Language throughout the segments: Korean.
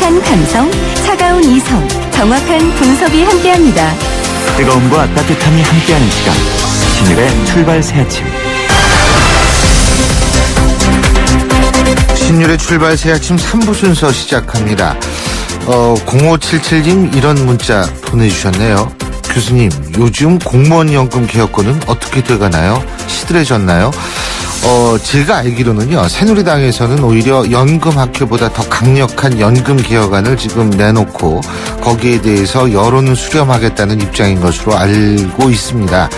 강한 감성, 차가운 이성, 정확한 분석이 함께합니다. 뜨거움과 따뜻함이 함께하는 시간, 신율의 출발 새 아침. 신율의 출발 새 아침 3부 순서 시작합니다. 0577님 이런 문자 보내주셨네요. 교수님, 요즘 공무원 연금 개혁권은 어떻게 돼가나요? 시들해졌나요? 제가 알기로는요, 새누리당에서는 오히려 연금 학회보다 더 강력한 연금 개혁안을 지금 내놓고 거기에 대해서 여론을 수렴하겠다는 입장인 것으로 알고 있습니다.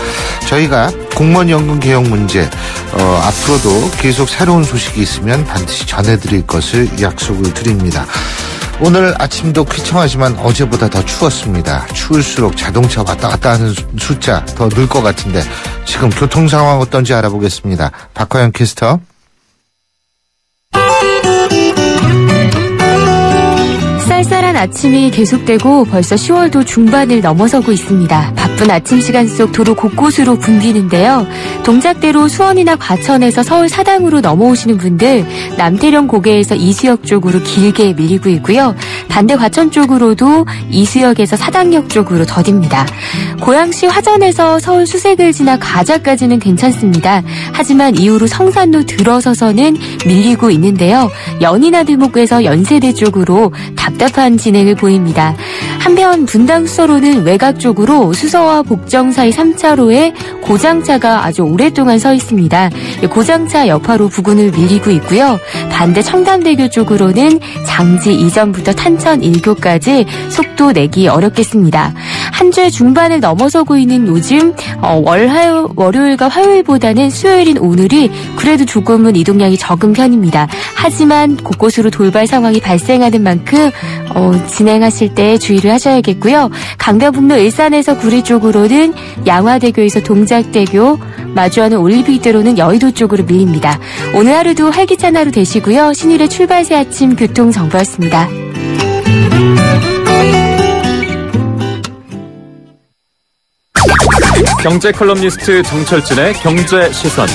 저희가 공무원 연금 개혁 문제 앞으로도 계속 새로운 소식이 있으면 반드시 전해드릴 것을 약속을 드립니다. 오늘 아침도 쾌청하지만 어제보다 더 추웠습니다. 추울수록 자동차 왔다 갔다 하는 숫자 더 늘 것 같은데 지금 교통 상황 어떤지 알아보겠습니다. 박화영 캐스터. 쌀쌀한 아침이 계속되고 벌써 10월도 중반을 넘어서고 있습니다. 바쁜 아침 시간 속 도로 곳곳으로 붐비는데요. 동작대로 수원이나 과천에서 서울 사당으로 넘어오시는 분들 남태령 고개에서 이수역 쪽으로 길게 밀리고 있고요. 반대 과천 쪽으로도 이수역에서 사당역 쪽으로 더딥니다. 고양시 화전에서 서울 수색을 지나 가자까지는 괜찮습니다. 하지만 이후로 성산로 들어서서는 밀리고 있는데요. 연인아들목에서 연세대 쪽으로 답답한 진행을 보입니다. 한편 분당 수서로는 외곽 쪽으로 수서와 복정 사이 3차로에 고장차가 아주 오랫동안 서 있습니다. 고장차 여파로 부근을 밀리고 있고요. 반대 청담대교 쪽으로는 장지 이전부터 탄천 1교까지 속도 내기 어렵겠습니다. 한 주의 중반을 넘어서고 있는 요즘 월요일과 화요일보다는 수요일인 오늘이 그래도 조금은 이동량이 적은 편입니다. 하지만 곳곳으로 돌발 상황이 발생하는 만큼 진행하실 때 주의를 하셔야겠고요. 강변북로 일산에서 구리 쪽으로는 양화대교에서 동작대교, 마주하는 올림픽대로는 여의도 쪽으로 밀립니다. 오늘 하루도 활기찬 하루 되시고요. 신일의 출발 새 아침 교통정보였습니다. 경제 컬럼니스트 정철진의 경제시선.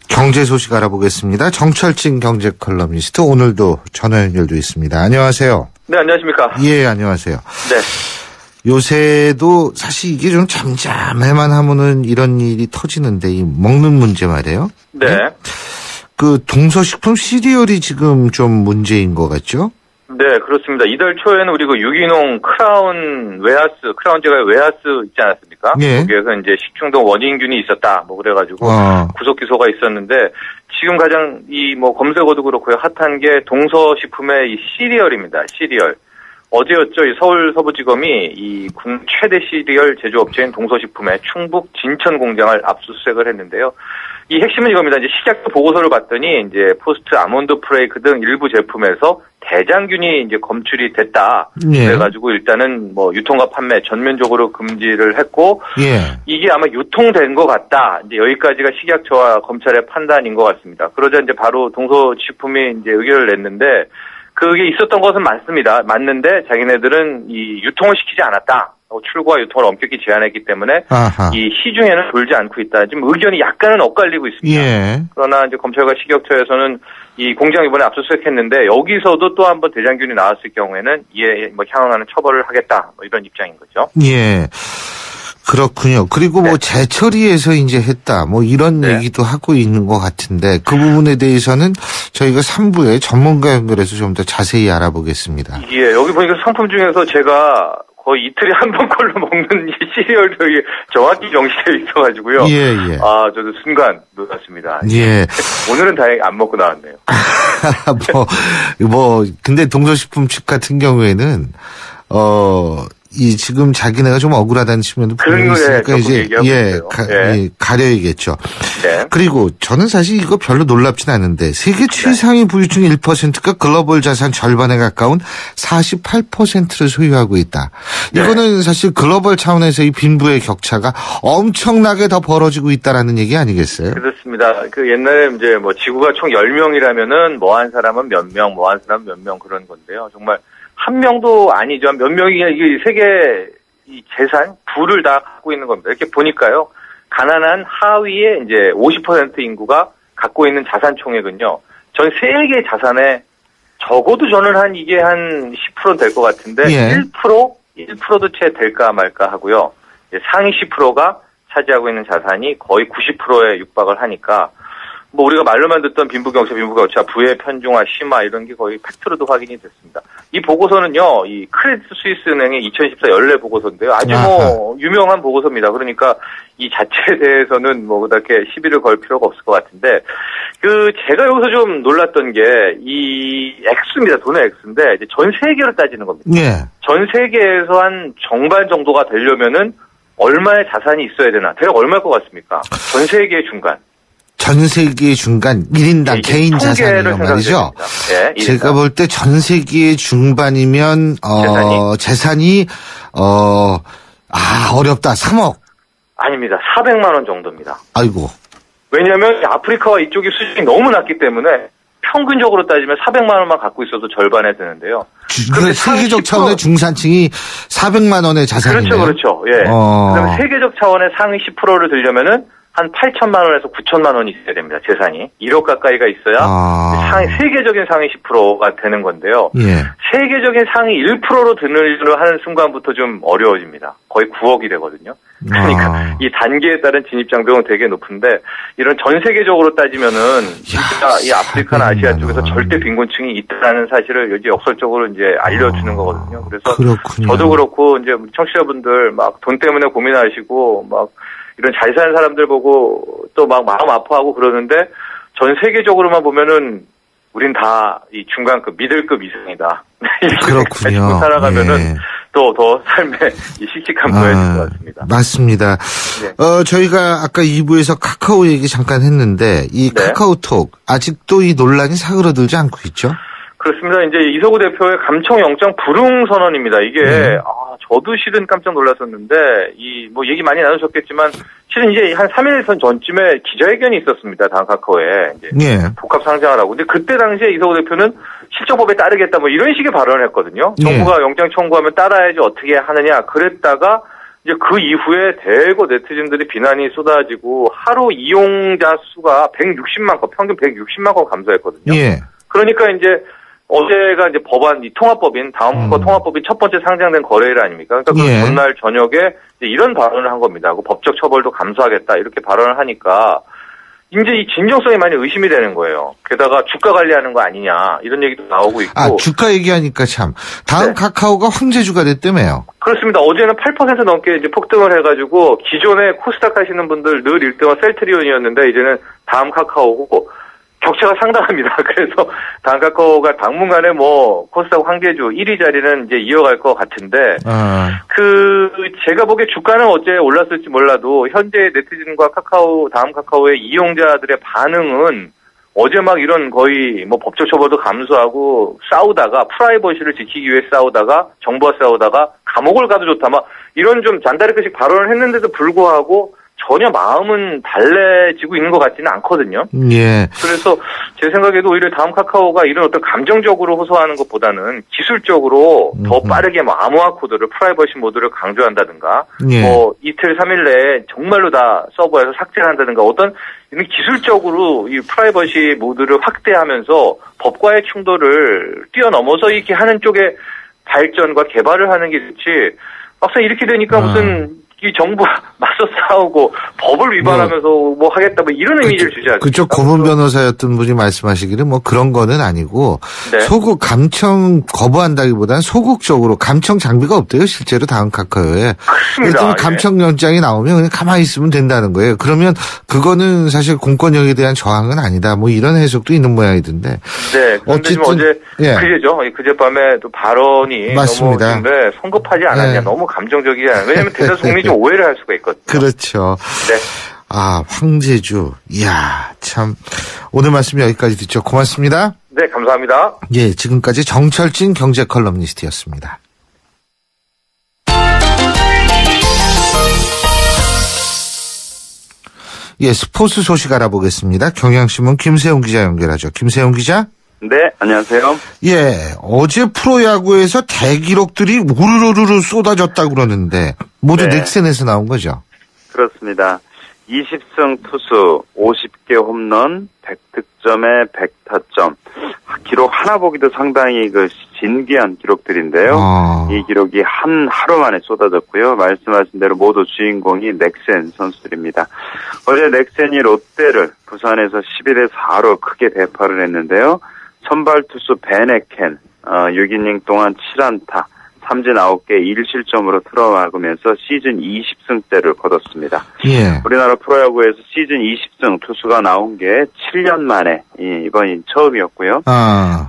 경제 소식 알아보겠습니다. 정철진 경제 컬럼니스트, 오늘도 전화 연결도 있습니다. 안녕하세요. 네, 안녕하십니까. 예, 안녕하세요. 네. 요새도 사실 이게 좀 잠잠해만 하면은 이런 일이 터지는데, 이 먹는 문제 말이에요. 네. 그 동서식품 시리얼이 지금 좀 문제인 것 같죠? 네, 그렇습니다. 이달 초에는 우리 그 유기농 크라운 제과의 웨하스 있지 않았습니까? 예. 거기에서 이제 식중독 원인균이 있었다, 그래가지고 구속 기소가 있었는데, 지금 가장 검색어도 그렇고요, 핫한 게 동서식품의 이 시리얼입니다. 시리얼. 어제였죠. 이 서울 서부지검이 이 국내 최대 시리얼 제조업체인 동서식품의 충북 진천 공장을 압수수색을 했는데요. 이 핵심은 이겁니다. 이제 식약처 보고서를 봤더니 이제 포스트 아몬드 프레이크 등 일부 제품에서 대장균이 이제 검출이 됐다. 예. 그래가지고 일단은 유통과 판매 전면적으로 금지를 했고, 예. 이게 아마 유통된 것 같다. 이제 여기까지가 식약처와 검찰의 판단인 것 같습니다. 그러자 이제 바로 동서식품이 이제 의견을 냈는데, 그게 있었던 것은 맞습니다. 맞는데 자기네들은 이 유통을 시키지 않았다. 출고와 유통을 엄격히 제한했기 때문에 아하. 이 시중에는 돌지 않고 있다. 지금 의견이 약간은 엇갈리고 있습니다. 예. 그러나 이제 검찰과 식약처에서는 이 공장 이번에 압수수색했는데 여기서도 또 한 번 대장균이 나왔을 경우에는 이에 향응하는 처벌을 하겠다. 이런 입장인 거죠. 예. 그렇군요. 그리고 네. 재처리해서 이제 했다. 이런 네. 얘기도 하고 있는 것 같은데 그 부분에 대해서는 저희가 3부에 전문가 연결해서 좀 더 자세히 알아보겠습니다. 예, 여기 보니까 상품 중에서 제가 거의 이틀에 한 번꼴로 먹는 이 시리얼도 정확히 명시되어 있어가지고요. 예, 예. 저도 순간 놀랐습니다. 예. 오늘은 다행히 안 먹고 나왔네요. 근데 동서식품 측 같은 경우에는, 지금 자기네가 좀 억울하다는 측면도 분명히 있으니까 이제 가려야겠죠. 네. 그리고 저는 사실 이거 별로 놀랍진 않은데 세계 최상위 부유층 1%가 글로벌 자산 절반에 가까운 48%를 소유하고 있다. 네. 이거는 사실 글로벌 차원에서 이 빈부의 격차가 엄청나게 더 벌어지고 있다라는 얘기 아니겠어요? 그렇습니다. 그 옛날에 이제 지구가 총 10명이라면은 한 사람은 몇 명, 한 사람은 몇 명 그런 건데요. 정말 한 명도 아니죠. 몇 명이 이 세계 이 재산, 부를 다 갖고 있는 겁니다. 이렇게 보니까요. 가난한 하위의 이제 50% 인구가 갖고 있는 자산 총액은요. 전 세계 자산의 적어도 저는 이게 한 10%는 될 것 같은데, 예. 1%도 채 될까 말까 하고요. 상위 10%가 차지하고 있는 자산이 거의 90%에 육박을 하니까, 뭐 우리가 말로만 듣던 빈부격차, 부의 편중화, 심화 이런 게 거의 팩트로도 확인이 됐습니다. 이 보고서는요, 이 크레딧 스위스 은행의 2014 연례 보고서인데요. 아주 뭐 유명한 보고서입니다. 그러니까 이 자체에 대해서는 뭐 그렇게 시비를 걸 필요가 없을 것 같은데, 제가 여기서 좀 놀랐던 게 이 액수입니다. 돈의 액수인데 이제 전 세계로 따지는 겁니다. 예. 전 세계에서 한 정반 정도가 되려면은 얼마의 자산이 있어야 되나? 대략 얼마일 것 같습니까? 전 세계의 중간. 전 세계의 중간 1인당 개인 자산이란 말이죠. 네, 제가 볼 때 전 세계의 중반이면 재산이 어렵다. 3억. 아닙니다. 400만 원 정도입니다. 아이고. 왜냐하면 아프리카와 이쪽이 수준이 너무 낮기 때문에 평균적으로 따지면 400만 원만 갖고 있어도 절반에 되는데요. 그런데 세계적 차원의 중산층이 400만 원의 자산이네요. 그렇죠. 예. 그다음에 세계적 차원의 상위 10%를 들려면은 한 8천만 원에서 9천만 원이 있어야 됩니다. 재산이 1억 가까이가 있어야 세계적인 상위 10%가 되는 건데요. 예. 세계적인 상위 1%로 드는 하는 순간부터 좀 어려워집니다. 거의 9억이 되거든요. 그러니까 이 단계에 따른 진입 장벽은 되게 높은데 이런 전 세계적으로 따지면은 진짜 이 아프리카나 아시아 쪽에서 절대 빈곤층이 있다는 사실을 이제 역설적으로 이제 알려주는 거거든요. 그래서 그렇군요. 저도 그렇고 이제 청취자분들 막 돈 때문에 고민하시고 막 이런 잘 사는 사람들 보고 또 막 마음 아파하고 그러는데 전 세계적으로만 보면은 우린 다 이 중간급, 미들급 이상이다. 그렇군요. 살아가면은 예. 또 더 삶의 씩씩함 더해질 것 같습니다. 맞습니다. 네. 저희가 아까 2부에서 카카오 얘기 잠깐 했는데 이 네. 카카오톡 아직도 이 논란이 사그러들지 않고 있죠? 그렇습니다. 이제 이석우 대표의 감청 영장 불응 선언입니다. 이게 저도 실은 깜짝 놀랐었는데 뭐 얘기 많이 나누셨겠지만 실은 이제 한 3일 전쯤에 기자회견이 있었습니다. 다음 카카오에 이제 복합 상장을 하고. 근데 그때 당시에 이석우 대표는 실적법에 따르겠다 뭐 이런 식의 발언을 했거든요. 정부가 영장 청구하면 따라야지 어떻게 하느냐. 그랬다가 이제 그 이후에 대거 네티즌들이 비난이 쏟아지고 하루 이용자 수가 160만 건, 평균 160만 건 감소했거든요. 예. 그러니까 이제 어제가 이제 법안, 이 통합법인, 다음 거 통합법인 첫 번째 상장된 거래일 아닙니까? 그러니까 그 전날 저녁에 이제 이런 발언을 한 겁니다. 그 법적 처벌도 감수하겠다. 이렇게 발언을 하니까 이제 이 진정성이 많이 의심이 되는 거예요. 게다가 주가 관리하는 거 아니냐. 이런 얘기도 나오고 있고. 주가 얘기하니까 참. 다음 카카오가 황제주가 됐다며요. 그렇습니다. 어제는 8% 넘게 이제 폭등을 해가지고 기존에 코스닥 하시는 분들 늘 1등은 셀트리온이었는데 이제는 다음 카카오고 격차가 상당합니다. 그래서 다음 카카오가 당분간에 뭐 코스닥 황제주 1위 자리는 이제 이어갈 것 같은데 제가 보기에 주가는 어제 올랐을지 몰라도 현재 네티즌과 다음 카카오의 이용자들의 반응은 어제 막 이런 거의 뭐 법적 처벌도 감수하고 싸우다가 프라이버시를 지키기 위해 싸우다가 정부와 싸우다가 감옥을 가도 좋다 막 이런 좀 잔다리크식 발언을 했는데도 불구하고 전혀 마음은 달래지고 있는 것 같지는 않거든요. 예. 그래서 제 생각에도 오히려 다음 카카오가 이런 어떤 감정적으로 호소하는 것보다는 기술적으로 더 빠르게 뭐 암호화 코드를 프라이버시 모드를 강조한다든가 뭐 이틀 3일 내에 정말로 다 서버에서 삭제를 한다든가 어떤 이런 기술적으로 이 프라이버시 모드를 확대하면서 법과의 충돌을 뛰어넘어서 이렇게 하는 쪽에 발전과 개발을 하는 게 좋지 막상 이렇게 되니까 무슨 이 정부와 맞서 싸우고 법을 위반하면서 뭐 하겠다 뭐 이런 이미지를 주지 않습니까? 그쪽 고문 변호사였던 분이 말씀하시기를 뭐 그런 거는 아니고 소극 감청 거부한다기보다는 소극적으로 감청 장비가 없대요 실제로 다음 카카오에. 그렇습니다. 감청 영장이 나오면 그냥 가만히 있으면 된다는 거예요. 그러면 그거는 사실 공권력에 대한 저항은 아니다. 뭐 이런 해석도 있는 모양이던데. 네. 어쨌든 어제 그제밤에 또 발언이 맞습니다. 너무 성급하지 않았냐, 너무 감정적이지 않았냐. 왜냐하면 대다수국민이 좀 오해를 할 수가 있거든요. 그렇죠. 네. 황제주. 이야, 참. 오늘 말씀 여기까지 듣죠. 고맙습니다. 네, 감사합니다. 예, 지금까지 정철진 경제 컬럼니스트였습니다. 예, 스포츠 소식 알아보겠습니다. 경향신문 김세용 기자 연결하죠. 김세용 기자. 네, 안녕하세요. 예, 어제 프로야구에서 대기록들이 우르르르 쏟아졌다고 그러는데 모두 넥센에서 나온 거죠? 그렇습니다. 20승 투수, 50개 홈런, 100득점에 100타점. 기록 하나 보기도 상당히 진귀한 기록들인데요. 이 기록이 한 하루 만에 쏟아졌고요. 말씀하신 대로 모두 주인공이 넥센 선수들입니다. 어제 넥센이 롯데를 부산에서 12대 4로 크게 대파를 했는데요. 선발 투수 베네켄 6이닝 동안 7안타, 삼진 9개 1실점으로 틀어막으면서 시즌 20승째를 거뒀습니다. 예. 우리나라 프로야구에서 시즌 20승 투수가 나온 게 7년 만에 이번이 처음이었고요.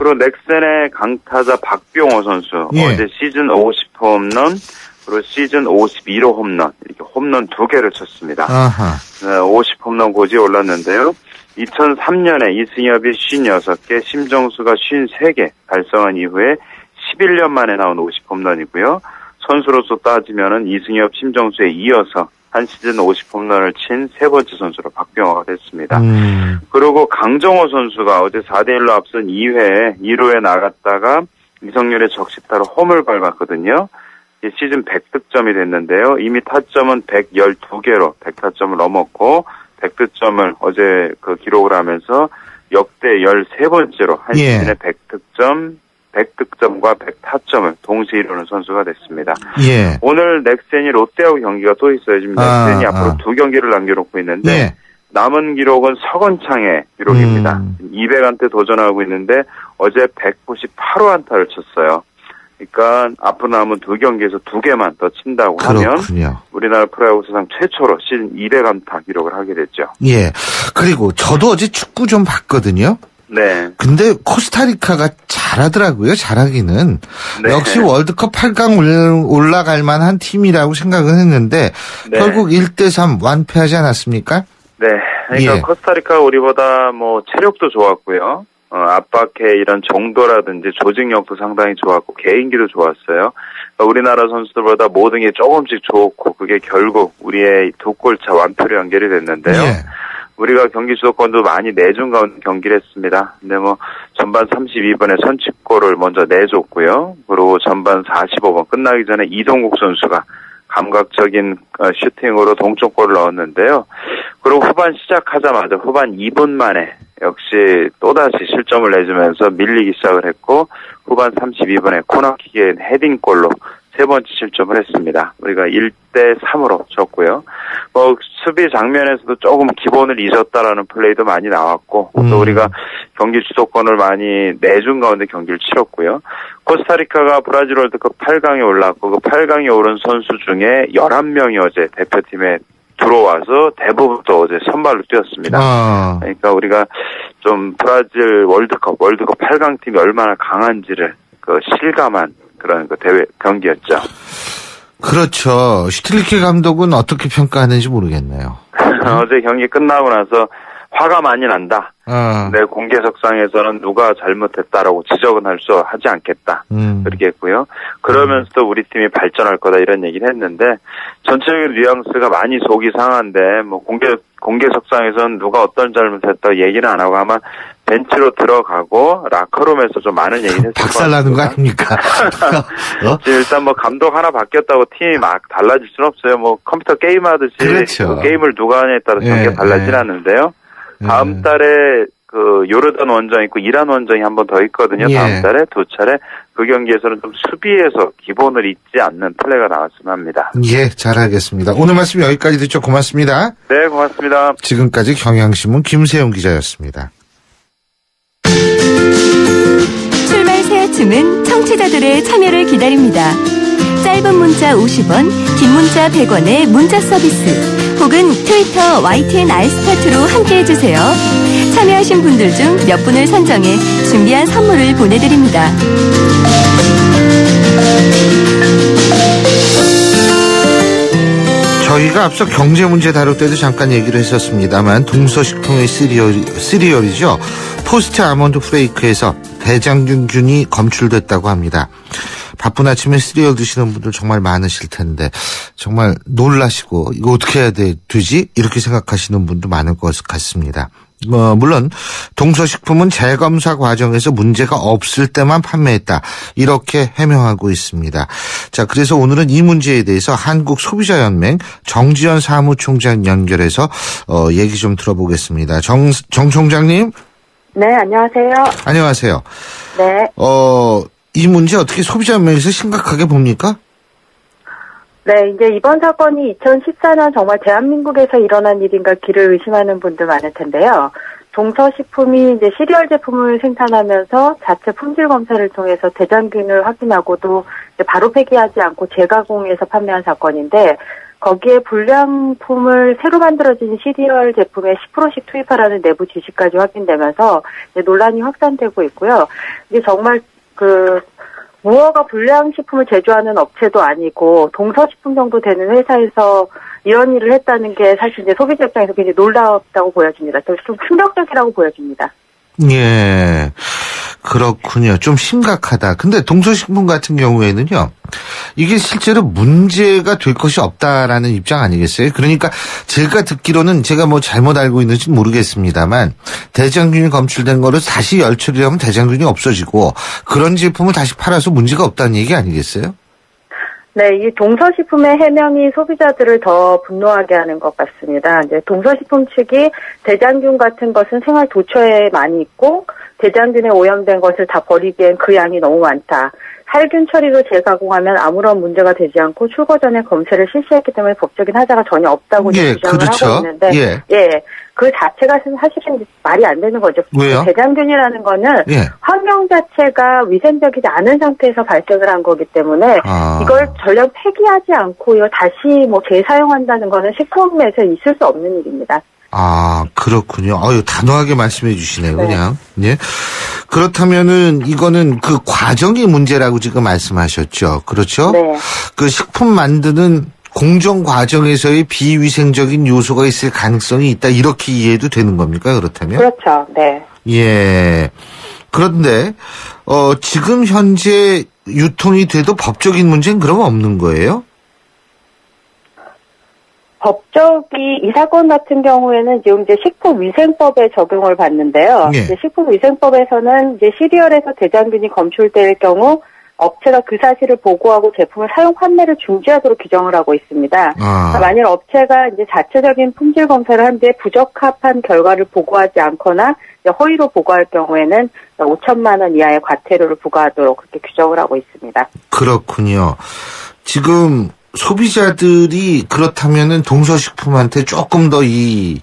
그리고 넥센의 강타자 박병호 선수 어제 시즌 50홈런 그리고 시즌 51호 홈런 이렇게 홈런 2개를 쳤습니다. 50홈런 고지에 올랐는데요. 2003년에 이승엽이 56개, 심정수가 53개 달성한 이후에 11년 만에 나온 50홈런이고요. 선수로서 따지면은 이승엽, 심정수에 이어서 한 시즌 50홈런을 친 세 번째 선수로 박병호가 됐습니다. 그리고 강정호 선수가 어제 4대1로 앞선 2루에 나갔다가 이성률의 적시타로 홈을 밟았거든요. 시즌 100득점이 됐는데요. 이미 타점은 112개로 100타점을 넘었고 100득점을 어제 기록을 하면서 역대 13번째로 한 시즌에 100득점과 100타점을 동시에 이루는 선수가 됐습니다. 예. 오늘 넥센이 롯데하고 경기가 또 있어요. 지금 넥센이 앞으로 2경기를 남겨놓고 있는데 남은 기록은 서건창의 기록입니다. 200안타 도전하고 있는데 어제 198호 안타를 쳤어요. 그러니까 앞으로 남은 2경기에서 2개만 더 친다고 하면 우리나라 프로야구 사상 최초로 시즌 200안타 기록을 하게 됐죠. 예. 그리고 저도 어제 축구 좀 봤거든요. 네. 근데 코스타리카가 잘하더라고요. 잘하기는. 네. 역시 월드컵 8강 올라갈 만한 팀이라고 생각은 했는데 결국 1대3 완패하지 않았습니까? 네. 그러니까 코스타리카가 우리보다 체력도 좋았고요. 압박의 이런 정도라든지 조직력도 상당히 좋았고 개인기도 좋았어요. 그러니까 우리나라 선수들보다 모든 게 조금씩 좋고 그게 결국 우리의 2골차 완패로 연결이 됐는데요. 우리가 경기 주도권도 많이 내준 가운데 경기를 했습니다. 근데 전반 32분에 선취골을 먼저 내줬고요. 그리고 전반 45분 끝나기 전에 이동국 선수가 감각적인 슈팅으로 동점골을 넣었는데요. 그리고 후반 시작하자마자 후반 2분 만에 역시 또다시 실점을 내주면서 밀리기 시작을 했고 후반 32분에 코너킥의 헤딩골로 세 번째 실점을 했습니다. 우리가 1대3으로 졌고요. 수비 장면에서도 조금 기본을 잊었다라는 플레이도 많이 나왔고 또 우리가 경기 주도권을 많이 내준 가운데 경기를 치렀고요. 코스타리카가 브라질 월드컵 8강에 올랐고 그 8강에 오른 선수 중에 11명이 어제 대표팀에 들어와서 대부분 또 어제 선발로 뛰었습니다. 그러니까 우리가 좀 브라질 월드컵 8강 팀이 얼마나 강한지를 실감한 그런 대회 경기였죠. 그렇죠. 슈틸리케 감독은 어떻게 평가하는지 모르겠네요. 어제 경기 끝나고 나서 화가 많이 난다. 내 공개석상에서는 누가 잘못했다라고 지적은 하지 않겠다. 그렇게 했고요. 그러면서도 우리 팀이 발전할 거다 이런 얘기를 했는데 전체적인 뉘앙스가 많이 속이 상한데 공개석상에서는 누가 어떤 잘못했다고 얘기는 안 하고 아마 벤치로 들어가고 라커룸에서 좀 많은 얘기를 했을 것 같습니다. 박살나는 거 아닙니까? 일단 감독 하나 바뀌었다고 팀이 막 달라질 수는 없어요. 컴퓨터 게임하듯이 그렇죠. 게임을 누가 하냐에 따라 경기가 달라지진 않는데요. 다음 달에 요르단 원정 있고 이란 원정이 한 번 더 있거든요. 다음 달에 2차례. 그 경기에서는 좀 수비에서 기본을 잊지 않는 플레이가 나왔으면 합니다. 예, 잘하겠습니다. 오늘 말씀 여기까지 듣죠. 고맙습니다. 네, 고맙습니다. 지금까지 경향신문 김세용 기자였습니다. 출발 새 아침은 청취자들의 참여를 기다립니다. 짧은 문자 50원, 긴 문자 100원의 문자 서비스 혹은 트위터 YTN 알스타트로 함께해 주세요. 참여하신 분들 중 몇 분을 선정해 준비한 선물을 보내드립니다. 저희가 앞서 경제 문제 다룰 때도 잠깐 얘기를 했었습니다만 동서식품의 시리얼이죠. 포스트 아몬드 프레이크에서 대장균균이 검출됐다고 합니다. 바쁜 아침에 시리얼 드시는 분들 정말 많으실 텐데 정말 놀라시고 이거 어떻게 해야 되지? 이렇게 생각하시는 분도 많을 것 같습니다. 물론 동서식품은 재검사 과정에서 문제가 없을 때만 판매했다. 이렇게 해명하고 있습니다. 자, 그래서 오늘은 이 문제에 대해서 한국소비자연맹 정지연 사무총장 연결해서 얘기 좀 들어보겠습니다. 정 총장님. 네, 안녕하세요. 안녕하세요. 네. 이 문제 어떻게 소비자 면에서 심각하게 봅니까? 네, 이제 이번 사건이 2014년 정말 대한민국에서 일어난 일인가 기를 의심하는 분들 많을 텐데요. 동서식품이 이제 시리얼 제품을 생산하면서 자체 품질 검사를 통해서 대장균을 확인하고도 이제 바로 폐기하지 않고 재가공해서 판매한 사건인데, 거기에 불량품을 새로 만들어진 시리얼 제품에 10%씩 투입하라는 내부 지시까지 확인되면서 이제 논란이 확산되고 있고요. 이게 정말 무허가 불량식품을 제조하는 업체도 아니고 동서식품 정도 되는 회사에서 이런 일을 했다는 게 사실 이제 소비자 입장에서 굉장히 놀랍다고 보여집니다. 좀 충격적이라고 보여집니다. 예, 그렇군요. 좀 심각하다. 근데 동서식품 같은 경우에는요, 이게 실제로 문제가 될 것이 없다라는 입장 아니겠어요? 그러니까 제가 듣기로는, 제가 뭐 잘못 알고 있는지 모르겠습니다만, 대장균이 검출된 거를 다시 열처리하면 대장균이 없어지고 그런 제품을 다시 팔아서 문제가 없다는 얘기 아니겠어요? 네, 이 동서식품의 해명이 소비자들을 더 분노하게 하는 것 같습니다. 이제 동서식품 측이 대장균 같은 것은 생활 도처에 많이 있고 대장균에 오염된 것을 다 버리기엔 그 양이 너무 많다. 살균 처리로 재가공하면 아무런 문제가 되지 않고 출고 전에 검사를 실시했기 때문에 법적인 하자가 전혀 없다고 주장을 그렇죠. 하고 있는데, 그 자체가 사실은 말이 안 되는 거죠. 왜요? 대장균이라는 거는 환경 자체가 위생적이지 않은 상태에서 발생을 한 거기 때문에 이걸 전량 폐기하지 않고 이거 다시 뭐 재사용한다는 거는 식품에서 있을 수 없는 일입니다. 아, 그렇군요. 단호하게 말씀해 주시네요, 그냥. 예. 그렇다면은, 이거는 그 과정이 문제라고 지금 말씀하셨죠. 그렇죠? 네. 그 식품 만드는 공정 과정에서의 비위생적인 요소가 있을 가능성이 있다. 이렇게 이해해도 되는 겁니까? 그렇다면? 그렇죠. 네. 예. 그런데, 지금 현재 유통이 돼도 법적인 문제는 그럼 없는 거예요? 이 사건 같은 경우에는 지금 이제 식품위생법에 적용을 받는데요. 이제 식품위생법에서는 이제 시리얼에서 대장균이 검출될 경우 업체가 그 사실을 보고하고 제품을 사용 판매를 중지하도록 규정을 하고 있습니다. 만일 업체가 이제 자체적인 품질 검사를 한 뒤에 부적합한 결과를 보고하지 않거나 허위로 보고할 경우에는 5천만 원 이하의 과태료를 부과하도록 그렇게 규정을 하고 있습니다. 그렇군요. 지금 소비자들이 그렇다면은 동서식품한테 조금 더 이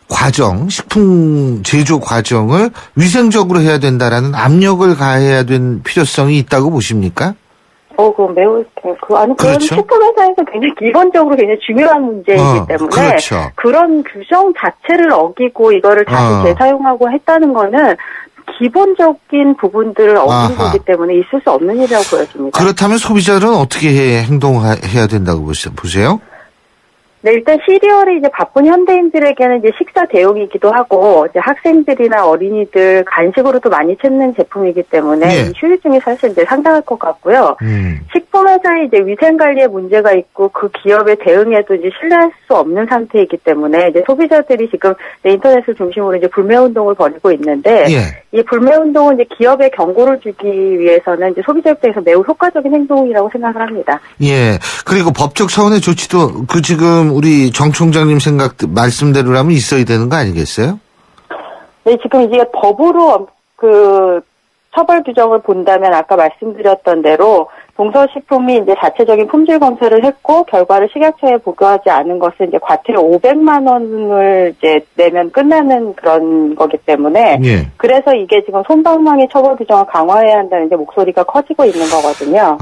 과정, 식품 제조 과정을 위생적으로 해야 된다라는 압력을 가해야 된 필요성이 있다고 보십니까? 그건 매우, 그건 그렇죠. 식품회사에서 굉장히 기본적으로 굉장히 중요한 문제이기 때문에. 그렇죠. 그런 규정 자체를 어기고 이거를 다시 재사용하고 했다는 거는 기본적인 부분들을 어긴 거기 때문에 있을 수 없는 일이라고 보여집니다. 그렇다면 소비자들은 어떻게 행동해야 된다고 보세요? 네, 일단 시리얼이 이제 바쁜 현대인들에게는 이제 식사 대용이기도 하고, 이제 학생들이나 어린이들 간식으로도 많이 찾는 제품이기 때문에 휴유증이 사실 이제 상당할 것 같고요. 식품회사의 이제 위생관리에 문제가 있고 그 기업의 대응에도 이제 신뢰할 수 없는 상태이기 때문에 이제 소비자들이 지금 인터넷을 중심으로 이제 불매운동을 벌이고 있는데, 이 불매운동은 이제 기업에 경고를 주기 위해서는 이제 소비자 입장에서 매우 효과적인 행동이라고 생각을 합니다. 예. 그리고 법적 차원의 조치도 지금 우리 정 총장님 말씀대로라면 있어야 되는 거 아니겠어요? 네, 지금 이제 법으로 처벌 규정을 본다면 아까 말씀드렸던 대로 동서식품이 이제 자체적인 품질 검사를 했고 결과를 식약처에 보고하지 않은 것은 이제 과태료 500만 원을 이제 내면 끝나는 그런 거기 때문에 그래서 이게 지금 솜방망이 처벌 규정을 강화해야 한다는 이제 목소리가 커지고 있는 거거든요.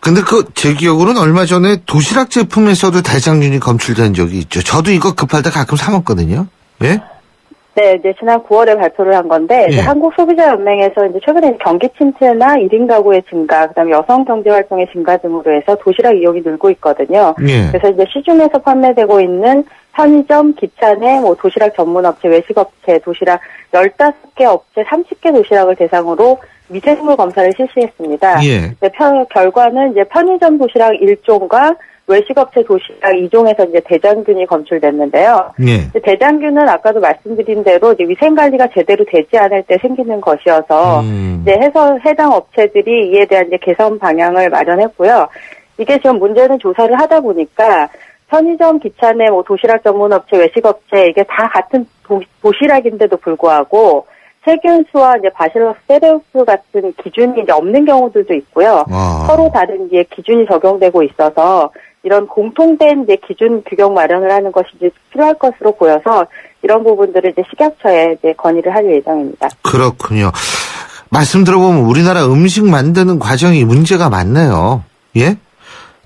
근데 제 기억으로는 얼마 전에 도시락 제품에서도 대장균이 검출된 적이 있죠. 저도 이거 급할 때 가끔 사 먹거든요. 예? 네, 이제 지난 9월에 발표를 한 건데, 이제 한국소비자연맹에서 이제 최근에 경기 침체나 1인 가구의 증가, 그다음에 여성 경제 활동의 증가 등으로 해서 도시락 이용이 늘고 있거든요. 그래서 이제 시중에서 판매되고 있는 편의점, 기차내, 도시락 전문업체, 외식업체, 도시락 15개 업체 30개 도시락을 대상으로 미생물 검사를 실시했습니다. 결과는 이제 편의점 도시락 1종과 외식업체 도시락 2종에서 이제 대장균이 검출됐는데요. 대장균은 아까도 말씀드린 대로 이제 위생관리가 제대로 되지 않을 때 생기는 것이어서 이제 해당 업체들이 이에 대한 이제 개선 방향을 마련했고요. 이게 지금 문제는 조사를 하다 보니까 편의점, 기차내, 도시락 전문업체, 외식업체 이게 다 같은 도시락인데도 불구하고 세균수와 이제 바실러스 세레우스 같은 기준이 이제 없는 경우들도 있고요. 서로 다른 이제 기준이 적용되고 있어서 이런 공통된 이제 기준 규격 마련을 하는 것이 이제 필요할 것으로 보여서 이런 부분들을 이제 식약처에 이제 건의를 할 예정입니다. 그렇군요. 말씀 들어보면 우리나라 음식 만드는 과정이 문제가 많네요. 예?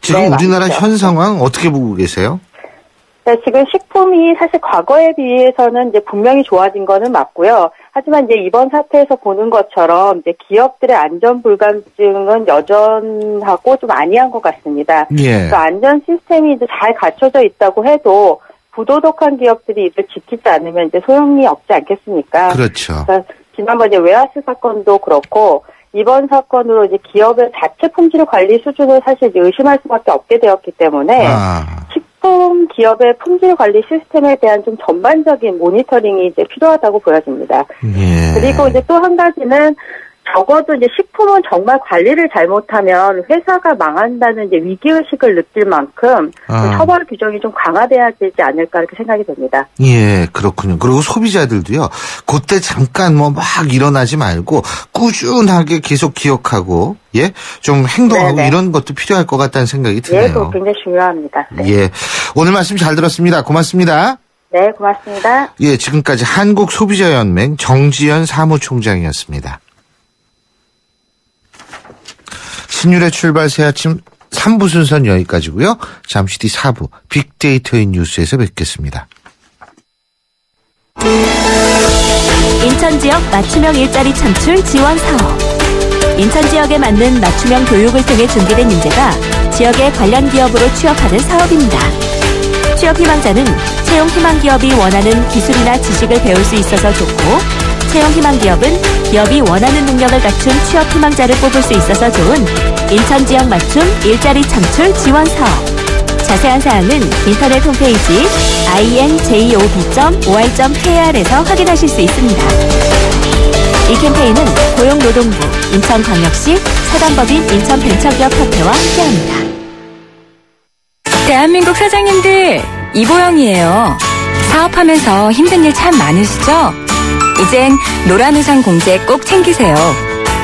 지금 네, 우리나라 맞죠. 현 상황 어떻게 보고 계세요? 네, 지금 식품이 사실 과거에 비해서는 이제 분명히 좋아진 거는 맞고요. 하지만 이제 이번 사태에서 보는 것처럼 이제 기업들의 안전 불감증은 여전하고 좀 아니한 것 같습니다. 예. 그 안전 시스템이 이제 잘 갖춰져 있다고 해도 부도덕한 기업들이 이걸 지키지 않으면 이제 소용이 없지 않겠습니까? 그렇죠. 그러니까 지난번에 웨하스 사건도 그렇고 이번 사건으로 이제 기업의 자체 품질 관리 수준을 사실 이제 의심할 수밖에 없게 되었기 때문에 식품 기업의 품질 관리 시스템에 대한 좀 전반적인 모니터링이 이제 필요하다고 보여집니다. 예. 그리고 이제 또 한 가지는 적어도 이제 식품은 정말 관리를 잘못하면 회사가 망한다는 이제 위기의식을 느낄 만큼 처벌 규정이 좀 강화돼야 되지 않을까 이렇게 생각이 됩니다. 예, 그렇군요. 그리고 소비자들도요, 그때 잠깐 뭐 막 일어나지 말고 꾸준하게 계속 기억하고, 예, 좀 행동하고 네네. 이런 것도 필요할 것 같다는 생각이 드네요. 예, 그거 굉장히 중요합니다. 네. 예, 오늘 말씀 잘 들었습니다. 고맙습니다. 네, 고맙습니다. 예, 지금까지 한국소비자연맹 정지연 사무총장이었습니다. 신율의 출발 새 아침 3부 순서는 여기까지고요. 잠시 뒤 4부 빅데이터인 뉴스에서 뵙겠습니다. 인천 지역 맞춤형 일자리 창출 지원 사업. 인천 지역에 맞는 맞춤형 교육을 통해 준비된 인재가 지역의 관련 기업으로 취업하는 사업입니다. 취업 희망자는 채용 희망 기업이 원하는 기술이나 지식을 배울 수 있어서 좋고, 채용 희망 기업은 기업이 원하는 능력을 갖춘 취업 희망자를 뽑을 수 있어서 좋은 인천 지역 맞춤 일자리 창출 지원 사업. 자세한 사항은 인터넷 홈페이지 injob.or.kr에서 확인하실 수 있습니다. 이 캠페인은 고용노동부, 인천광역시, 사단법인 인천벤처기업협회와 함께합니다. 대한민국 사장님들, 이보영이에요. 사업하면서 힘든 일 참 많으시죠? 이젠 노란 우산 공제 꼭 챙기세요.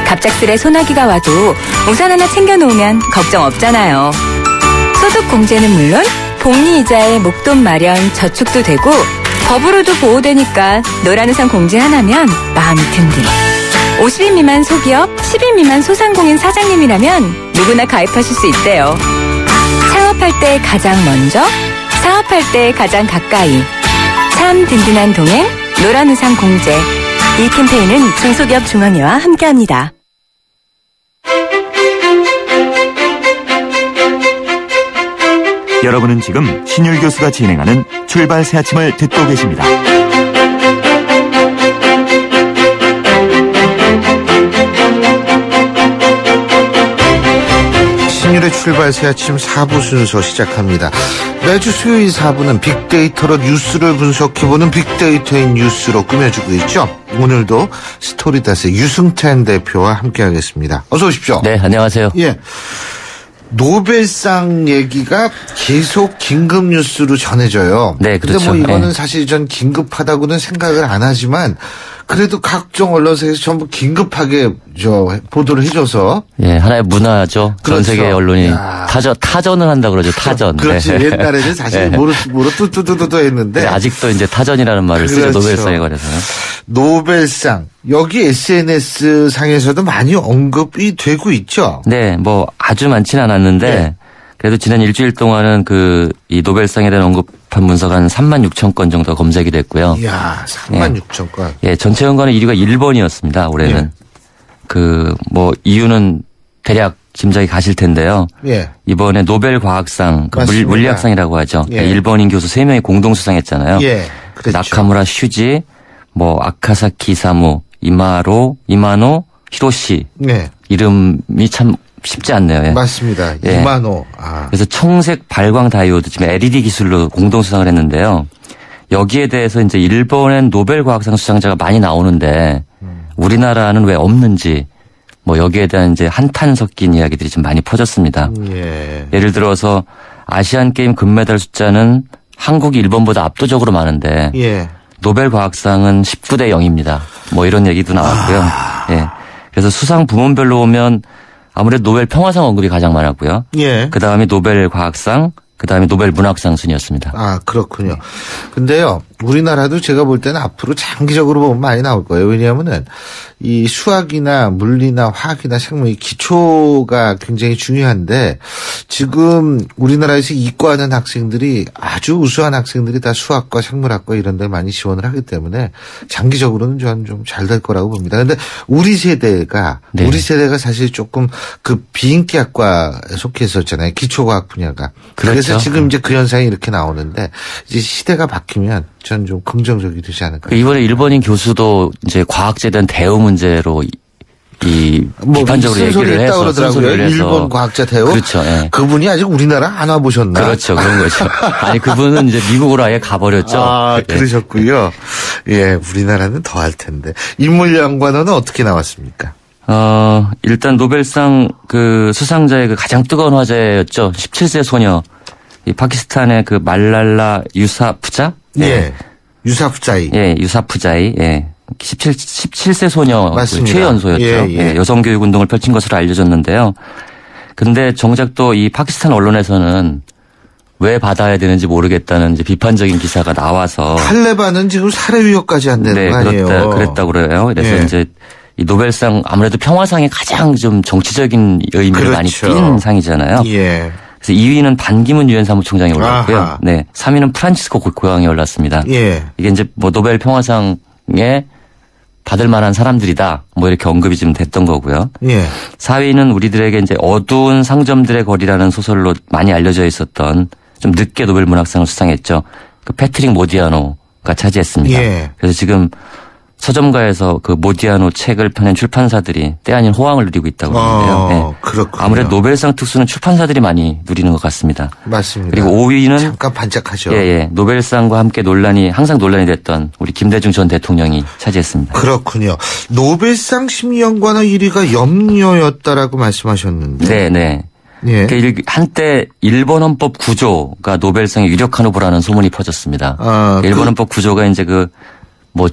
갑작스레 소나기가 와도 우산 하나 챙겨놓으면 걱정 없잖아요. 소득 공제는 물론 복리 이자에 목돈 마련 저축도 되고 법으로도 보호되니까 노란 우산 공제 하나면 마음이 든든. 50인 미만 소기업, 10인 미만 소상공인 사장님이라면 누구나 가입하실 수 있대요. 창업할 때 가장 먼저, 사업할 때 가장 가까이. 참 든든한 동행, 노란 우산 공제. 이 캠페인은 중소기업 중앙회와 함께합니다. 여러분은 지금 신율 교수가 진행하는 출발 새 아침을 듣고 계십니다. 신율의 출발 새 아침 4부 순서 시작합니다. 매주 수요일 4부는 빅데이터로 뉴스를 분석해보는 빅데이터인 뉴스로 꾸며주고 있죠. 오늘도 스토리닷의 유승찬 대표와 함께하겠습니다. 어서 오십시오. 네, 안녕하세요. 예. 노벨상 얘기가 계속 긴급 뉴스로 전해져요. 네, 그렇죠. 근데 뭐 이거는 사실 전 긴급하다고는 생각을 안 하지만 그래도 각종 언론사에서 전부 긴급하게 보도를 해줘서. 예, 하나의 문화죠. 그렇죠. 전 세계 언론이 타전을 한다 그러죠. 타전. 그렇지. 네. 옛날에는 사실 모로 뚜뚜뚜뚜 했는데. 네, 아직도 이제 타전이라는 말을 그렇죠. 쓰죠. 노벨상에 관해서는. 노벨상. 여기 SNS 상에서도 많이 언급이 되고 있죠. 네, 뭐 아주 많지는 않았는데 네. 그래도 지난 일주일 동안은 이 노벨상에 대한 언급한 문서가 한 36,000건 정도 검색이 됐고요. 이야, 36,000건. 예, 전체 연관은 1위가 일본이었습니다. 올해는. 예. 뭐 이유는 대략 짐작이 가실 텐데요. 예. 이번에 노벨 과학상, 물리학상이라고 하죠. 예. 일본인 교수 3명이 공동 수상했잖아요. 예. 그렇죠. 나카무라 슈지, 아카사키 이사무, 이마노, 히로시. 네. 이름이 참 쉽지 않네요. 예. 맞습니다. 예. 이마노. 그래서 청색 발광 다이오드, 지금 LED 기술로 공동 수상을 했는데요. 여기에 대해서 이제 일본엔 노벨 과학상 수상자가 많이 나오는데 우리나라는 왜 없는지 여기에 대한 이제 한탄 섞인 이야기들이 좀 많이 퍼졌습니다. 예. 예를 들어서 아시안 게임 금메달 숫자는 한국이 일본보다 압도적으로 많은데 예. 노벨 과학상은 19대 0입니다. 뭐 이런 얘기도 나왔고요. 예. 그래서 수상 부문별로 보면 아무래도 노벨 평화상 언급이 가장 많았고요. 예. 그 다음에 노벨 과학상, 그 다음에 노벨 문학상 순이었습니다. 아, 그렇군요. 근데요, 우리나라도 제가 볼 때는 앞으로 장기적으로 보면 많이 나올 거예요. 왜냐하면은 이 수학이나 물리나 화학이나 생물 이 기초가 굉장히 중요한데 지금 우리나라에서 이과하는 학생들이 아주 우수한 학생들이 다 수학과 생물학과 이런 데 많이 지원을 하기 때문에 장기적으로는 저는 좀 잘 될 거라고 봅니다. 근데 우리 세대가 사실 조금 그 비인기학과에 속해 있었잖아요. 기초과학 분야가. 그래서 지금 이제 그 현상이 이렇게 나오는데 이제 시대가 바뀌면 저는 좀 긍정적이 되지 않을까. 이번에 일본인 교수도 이제 과학제에 대한 대우 문제로 비판적으로 얘기를 해서 그러더라고요. 일본 과학자 대우. 그렇죠. 예. 그분이 아직 우리나라 안 와보셨나? 그렇죠. 그런 거죠. 아니 그분은 이제 미국으로 아예 가버렸죠. 아, 그러셨고요. 예, 우리나라는 더 할 텐데. 인물연관어는 어떻게 나왔습니까? 일단 노벨상 그 수상자의 그 가장 뜨거운 화제였죠. 17세 소녀. 이 파키스탄의 그 말랄라 유사푸자? 예. 유사푸자이. 예, 유사푸자이. 예. 17세 소녀 최연소였죠. 예. 여성 교육 운동을 펼친 것으로 알려졌는데요. 근데 정작 또 이 파키스탄 언론에서는 왜 받아야 되는지 모르겠다는 이제 비판적인 기사가 나와서 탈레반은 지금 살해 위협까지 안 되는 거 아니에요? 그랬다고 그래요. 그래서 이제 이 노벨상 아무래도 평화상이 가장 좀 정치적인 의미를 많이 띈 상이잖아요. 예. 그래서 2위는 반기문 유엔 사무총장이 올랐고요. 아하. 네, 3위는 프란치스코 고양이 올랐습니다. 예. 이게 이제 뭐 노벨 평화상에 받을 만한 사람들이다. 뭐 이렇게 언급이 좀 됐던 거고요. 예. 4위는 우리들에게 이제 어두운 상점들의 거리라는 소설로 많이 알려져 있었던 좀 늦게 노벨 문학상을 수상했죠. 그 패트릭 모디아노가 차지했습니다. 예. 그래서 지금 서점가에서 그 모디아노 책을 펴낸 출판사들이 때 아닌 호황을 누리고 있다고 하는데요. 네. 그렇군요. 아무래도 노벨상 특수는 출판사들이 많이 누리는 것 같습니다. 맞습니다. 그리고 5위는 잠깐 반짝하죠. 예. 노벨상과 함께 항상 논란이 됐던 우리 김대중 전 대통령이 차지했습니다. 그렇군요. 노벨상 심의연관어 1위가 염려였다라고 말씀하셨는데. 네. 예. 한때 일본 헌법 구조가 노벨상의 유력한 후보라는 소문이 퍼졌습니다. 일본 헌법 구조가 이제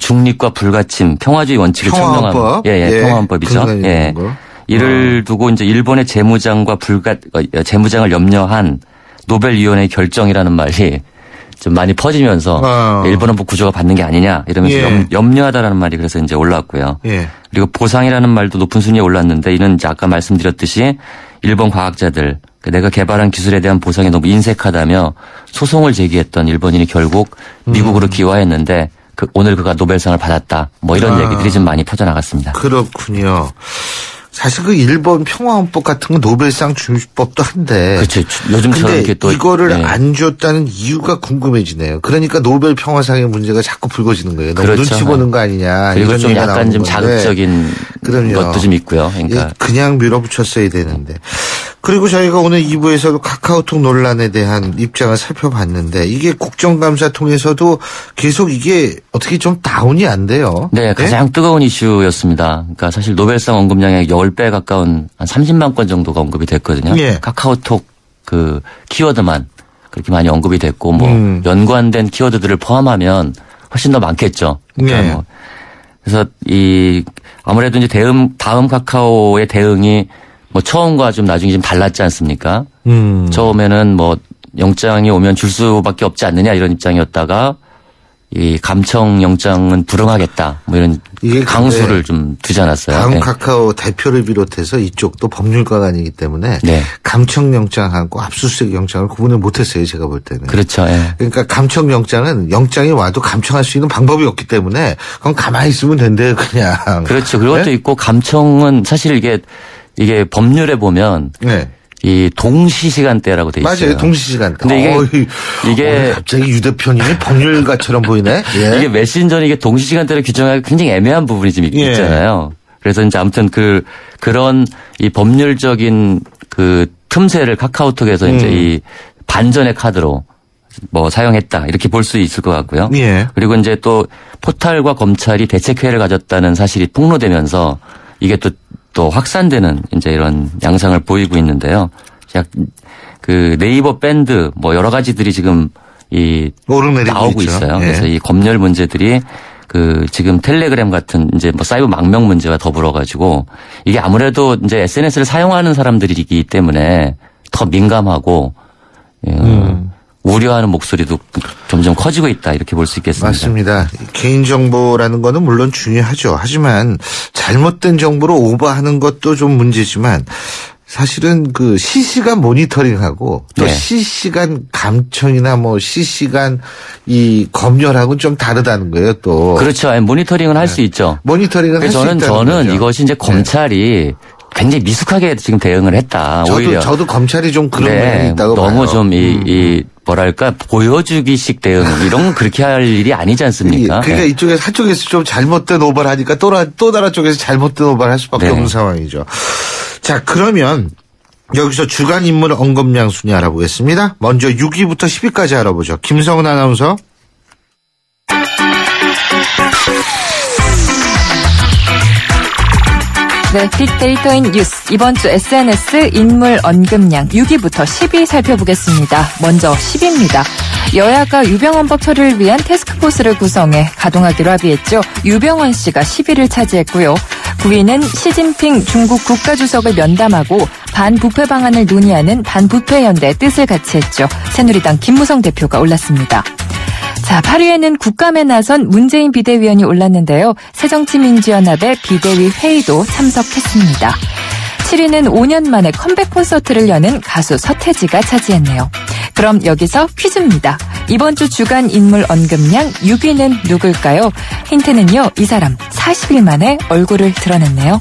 중립과 불가침, 평화주의 원칙을 청명한 평화헌법이죠. 예. 이를 두고 이제 일본의 재무장을 염려한 노벨위원회의 결정이라는 말이 좀 많이 퍼지면서 일본 헌법 구조가 받는 게 아니냐 이러면서 염려하다라는 말이 그래서 이제 올랐고요. 예. 그리고 보상이라는 말도 높은 순위에 올랐는데 이는 이제 아까 말씀드렸듯이 일본 과학자들 내가 개발한 기술에 대한 보상이 너무 인색하다며 소송을 제기했던 일본인이 결국 미국으로 기화했는데 오늘 그가 노벨상을 받았다. 뭐 이런 얘기들이 좀 많이 퍼져나갔습니다. 그렇군요. 사실 그 일본 평화헌법 같은 건 노벨상 줄 법도 한데. 그렇죠. 요즘처럼 이렇게 또 이거를 안 줬다는 이유가 궁금해지네요. 그러니까 노벨 평화상의 문제가 자꾸 불거지는 거예요. 너무 눈치 보는 거 아니냐. 그리고 좀 약간 좀 자극적인 것도 좀 있고요. 그러니까 그냥 밀어붙였어야 되는데. 그리고 저희가 오늘 2부에서도 카카오톡 논란에 대한 입장을 살펴봤는데 이게 국정감사 통해서도 계속 이게 어떻게 좀 다운이 안 돼요. 네, 가장 뜨거운 이슈였습니다. 그러니까 사실 노벨상 언급량의 10배 가까운 한 30만 건 정도가 언급이 됐거든요. 예. 카카오톡 그 키워드만 그렇게 많이 언급이 됐고 연관된 키워드들을 포함하면 훨씬 더 많겠죠. 그러니까 그래서 아무래도 이제 다음 카카오의 대응이 처음과 좀 나중에 좀 달랐지 않습니까? 처음에는 영장이 오면 줄 수밖에 없지 않느냐 이런 입장이었다가 이 감청 영장은 불응하겠다 이런 강수를 좀 두지 않았어요. 다음 카카오 대표를 비롯해서 이쪽도 법률가가 아니기 때문에 감청 영장하고 압수수색 영장을 구분을 못했어요. 제가 볼 때는. 그렇죠. 그러니까 감청 영장은 영장이 와도 감청할 수 있는 방법이 없기 때문에 그건 가만히 있으면 된대요. 그냥. 그렇죠. 그것도 있고 감청은 사실 이게 법률에 보면 이 동시 시간대라고 돼 있어요. 맞아요. 동시 시간대. 근데 이게 갑자기 유 대표님이 법률가처럼 보이네. 이게 몇 년 전에 이게 동시 시간대를 규정하기 굉장히 애매한 부분이 좀 있잖아요. 그래서 이제 아무튼 그런 이 법률적인 그 틈새를 카카오톡에서 이제 이 반전의 카드로 사용했다 이렇게 볼 수 있을 것 같고요. 그리고 이제 또 포탈과 검찰이 대책회의를 가졌다는 사실이 폭로되면서 이게 또 확산되는 이제 이런 양상을 보이고 있는데요. 그 네이버 밴드 여러 가지들이 지금 나오고 있어요. 예. 그래서 이 검열 문제들이 지금 텔레그램 같은 이제 뭐 사이버 망명 문제와 더불어 가지고 이게 아무래도 이제 SNS를 사용하는 사람들이기 때문에 더 민감하고 우려하는 목소리도 점점 커지고 있다 이렇게 볼 수 있겠습니다. 맞습니다. 개인정보라는 거는 물론 중요하죠. 하지만 잘못된 정보로 오버하는 것도 좀 문제지만 사실은 실시간 모니터링하고 또 실시간 감청이나 뭐 실시간 이 검열하고는 좀 다르다는 거예요, 또. 그렇죠. 모니터링은 할 수 있죠. 모니터링은 할 수 있다는 거죠. 저는 이것이 이제 검찰이 굉장히 미숙하게 지금 대응을 했다. 오히려 저도 검찰이 좀 그런 면이 있다고 봐요. 너무 좀 뭐랄까 보여주기식 대응 이런 그렇게 할 일이 아니지 않습니까? 그러니까 한쪽에서 좀 잘못된 오버를 하니까 또 다른 쪽에서 잘못된 오버를 할 수밖에 없는 상황이죠. 자, 그러면 여기서 주간 인물 언급량 순위 알아보겠습니다. 먼저 6위부터 10위까지 알아보죠. 김성은 아나운서. 네, 빅데이터인 뉴스. 이번 주 SNS 인물 언급량 6위부터 10위 살펴보겠습니다. 먼저 10위입니다. 여야가 유병헌법 처리를 위한 태스크포스를 구성해 가동하기로 합의했죠. 유병헌 씨가 10위를 차지했고요. 9위는 시진핑 중국 국가주석을 면담하고 반부패 방안을 논의하는 반부패연대의 뜻을 같이 했죠. 새누리당 김무성 대표가 올랐습니다. 자, 8위에는 국감에 나선 문재인 비대위원이 올랐는데요. 새정치민주연합의 비대위 회의도 참석했습니다. 7위는 5년 만에 컴백 콘서트를 여는 가수 서태지가 차지했네요. 그럼 여기서 퀴즈입니다. 이번 주 주간 인물 언급량 6위는 누굴까요? 힌트는요. 이 사람 40일 만에 얼굴을 드러냈네요.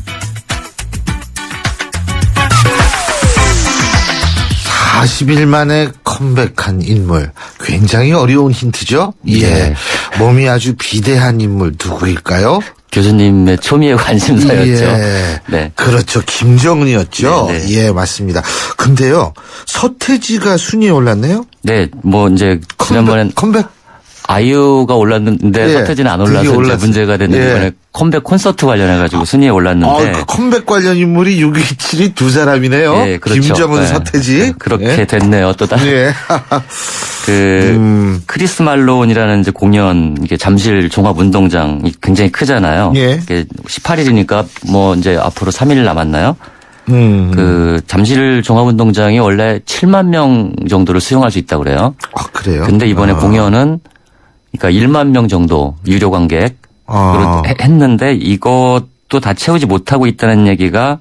40일 만에 컴백한 인물. 굉장히 어려운 힌트죠? 예. 몸이 아주 비대한 인물 누구일까요? 교수님의 초미의 관심사였죠. 예. 네. 그렇죠. 김정은이었죠. 네. 예, 맞습니다. 근데요, 서태지가 순위에 올랐네요? 네, 뭐 이제 지난번엔 컴백 아이유가 올랐는데 서태지는 안 올라서 이제 문제가 됐는데 이번에 컴백 콘서트 관련해가지고 순위에 올랐는데 컴백 관련 인물이 6위, 7위 두 사람이네요. 네, 그렇죠. 김정은, 서태지. 네, 그렇게 됐네요. 또 다른 크리스 말론이라는 이제 공연 이게 잠실 종합운동장이 굉장히 크잖아요. 예. 18일이니까 뭐 이제 앞으로 3일 남았나요? 잠실 종합운동장이 원래 7만 명 정도를 수용할 수 있다고 그래요. 아, 그래요? 근데 이번에 공연은 그러니까 1만 명 정도 유료 관객으로 했는데 이것도 다 채우지 못하고 있다는 얘기가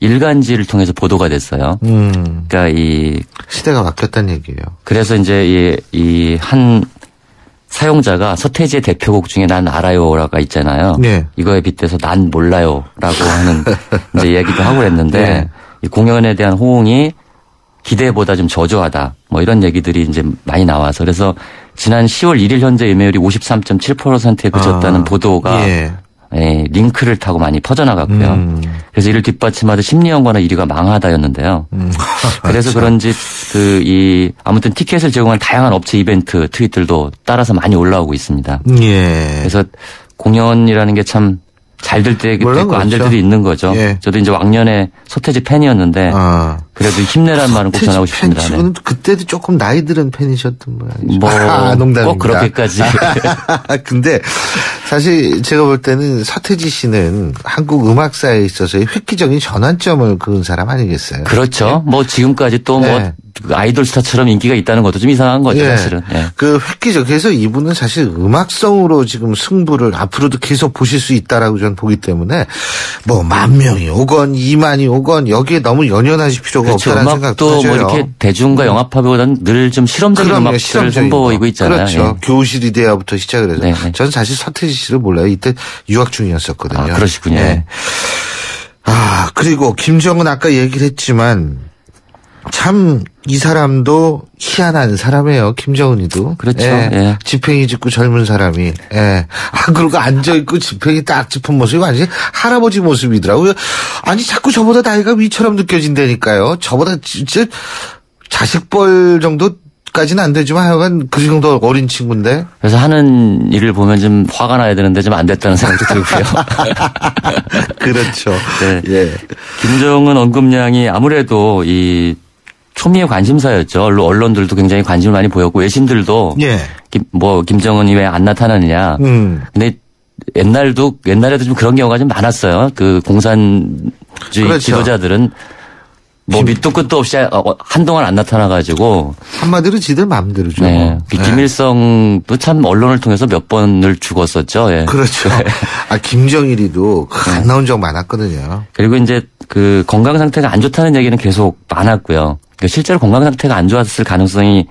일간지를 통해서 보도가 됐어요. 그러니까 시대가 바뀌었다는 얘기예요. 그래서 이제 이 한 사용자가 서태지의 대표곡 중에 난 알아요라가 있잖아요. 네. 이거에 빗대서 난 몰라요라고 하는 이제 이야기도 하고 그랬는데 이 공연에 대한 호응이 기대보다 좀 저조하다. 뭐 이런 얘기들이 이제 많이 나와서 그래서 지난 10월 1일 현재 예매율이 53.7%에 그쳤다는 보도가 링크를 타고 많이 퍼져나갔고요. 그래서 이를 뒷받침하듯 심리연관의 1위가 망하다였는데요. 그래서 그런지 아무튼 티켓을 제공한 다양한 업체 이벤트 트윗들도 따라서 많이 올라오고 있습니다. 그래서 공연이라는 게 참 잘 될 때도 있고 안 될 때도 있는 거죠. 저도 이제 왕년에 서태지 팬이었는데 그래도 힘내라는 말은 꼭 전하고 싶습니다. 팬 그때도 조금 나이 들은 팬이셨던 모양이죠. 농담입니다. 꼭 그렇게까지. 근데 사실 제가 볼 때는 서태지 씨는 한국 음악사에 있어서의 획기적인 전환점을 그은 사람 아니겠어요? 그렇죠. 뭐 지금까지 또 뭐 아이돌 스타처럼 인기가 있다는 것도 좀 이상한 거죠, 사실은. 획기적. 그래서 이분은 사실 음악성으로 지금 승부를 앞으로도 계속 보실 수 있다라고 저는 보기 때문에 뭐 10,000명이 오건 20,000이 오건 여기에 너무 연연하실 필요가 없다는 생각도 들어요. 뭐 이렇게 대중과 영합하기보다는 늘 좀 실험적인 음악들을 선보이고 있잖아요. 그렇죠. 교실 이데아부터 시작을 해서 저는 사실 서태지 씨를 몰라요. 이때 유학 중이었었거든요. 그러시군요. 그리고 김정은 아까 얘기를 했지만 참 이 사람도 희한한 사람이에요. 김정은이도. 그렇죠. 지팽이 짚고 젊은 사람이. 그리고 앉아있고 지팽이 딱 짚은 모습이 완전히 할아버지 모습이더라고요. 아니 자꾸 저보다 나이가 위처럼 느껴진다니까요. 저보다 진짜 자식뻘 정도까지는 안 되지만 하여간 그 정도 어린 친구인데. 그래서 하는 일을 보면 좀 화가 나야 되는데 좀 안 됐다는 생각도 들고요. 그렇죠. 김정은 언급량이 아무래도 초미의 관심사였죠. 언론들도 굉장히 관심을 많이 보였고 외신들도 예. 김정은이 왜 안 나타나느냐. 근데 옛날에도 좀 그런 경우가 좀 많았어요. 그 공산주의 그렇죠. 지도자들은 뭐 밑도 끝도 없이 한동안 안 나타나가지고 한마디로 지들 마음대로죠. 네. 김일성도 참 언론을 통해서 몇 번을 죽었었죠. 예. 그렇죠. 김정일이도 안 나온 적 많았거든요. 그리고 이제 그 건강 상태가 안 좋다는 얘기는 계속 많았고요. 실제로 건강 상태가 안 좋았을 가능성이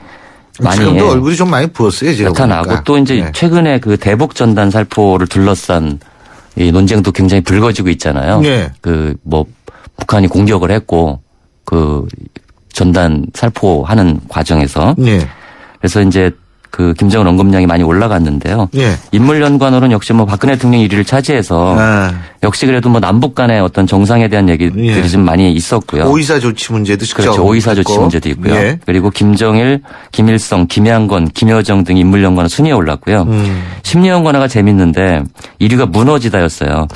많이 지금도 얼굴이 좀 많이 부었어요. 제가 나타나고 보니까. 또 이제 최근에 그 대북 전단 살포를 둘러싼 이 논쟁도 굉장히 불거지고 있잖아요. 네. 그 뭐 북한이 공격을 했고 그 전단 살포하는 과정에서 네. 그래서 이제 그 김정은 언급량이 많이 올라갔는데요. 예. 인물 연관으로는 역시 뭐 박근혜 대통령 1위를 차지해서 역시 그래도 뭐 남북 간의 어떤 정상에 대한 얘기들이 좀 많이 있었고요. 오이사 조치 문제도 그렇죠. 오이사 조치 문제도 있고요. 예. 그리고 김정일, 김일성, 김양건, 김여정 등 인물 연관은 순위에 올랐고요. 심리 연관화가 재밌는데 1위가 무너지다였어요.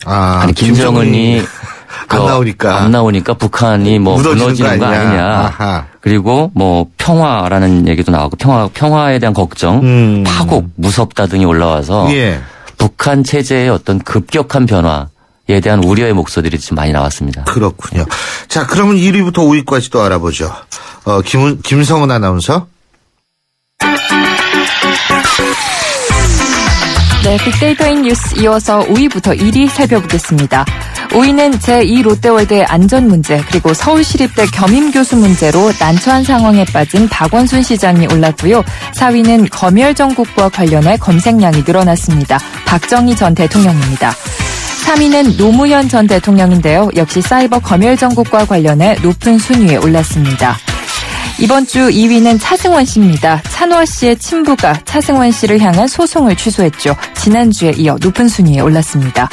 아니 김정은이 안 나오니까 북한이 뭐 무너지는 거 아니냐. 아하. 그리고 뭐 평화라는 얘기도 나오고 평화에 대한 걱정, 파국, 무섭다 등이 올라와서 예. 북한 체제의 어떤 급격한 변화에 대한 우려의 목소리들이 좀 많이 나왔습니다. 그렇군요. 자, 그러면 1위부터 5위까지 또 알아보죠. 김성은 아나운서. 네, 빅데이터인 뉴스 이어서 5위부터 1위 살펴보겠습니다. 5위는 제2롯데월드의 안전 문제 그리고 서울시립대 겸임교수 문제로 난처한 상황에 빠진 박원순 시장이 올랐고요. 4위는 검열 정국과 관련해 검색량이 늘어났습니다. 박정희 전 대통령입니다. 3위는 노무현 전 대통령인데요. 역시 사이버 검열 정국과 관련해 높은 순위에 올랐습니다. 이번 주 2위는 차승원 씨입니다. 찬화 씨의 친부가 차승원 씨를 향한 소송을 취소했죠. 지난주에 이어 높은 순위에 올랐습니다.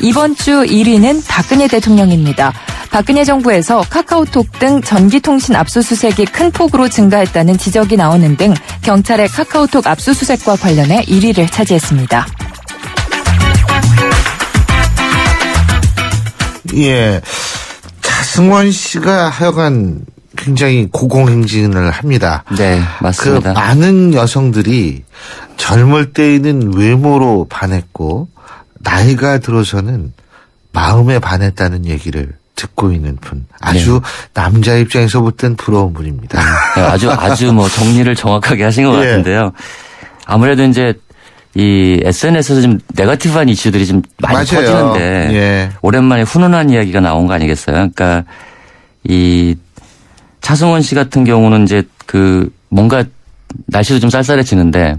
이번 주 1위는 박근혜 대통령입니다. 박근혜 정부에서 카카오톡 등 전기통신 압수수색이 큰 폭으로 증가했다는 지적이 나오는 등 경찰의 카카오톡 압수수색과 관련해 1위를 차지했습니다. 예. 차승원 씨가 하여간 굉장히 고공행진을 합니다. 네, 맞습니다. 그 많은 여성들이 젊을 때에는 외모로 반했고 나이가 들어서는 마음에 반했다는 얘기를 듣고 있는 분. 아주 네. 남자 입장에서 볼 땐 부러운 분입니다. 네, 아주 뭐 정리를 정확하게 하신 것 같은데요. 아무래도 이제 이 SNS에서 좀 네거티브한 이슈들이 좀 많이 맞아요. 터지는데 예. 오랜만에 훈훈한 이야기가 나온 거 아니겠어요? 그러니까 이 차승원 씨 같은 경우는 이제 그 뭔가 날씨도 좀 쌀쌀해지는데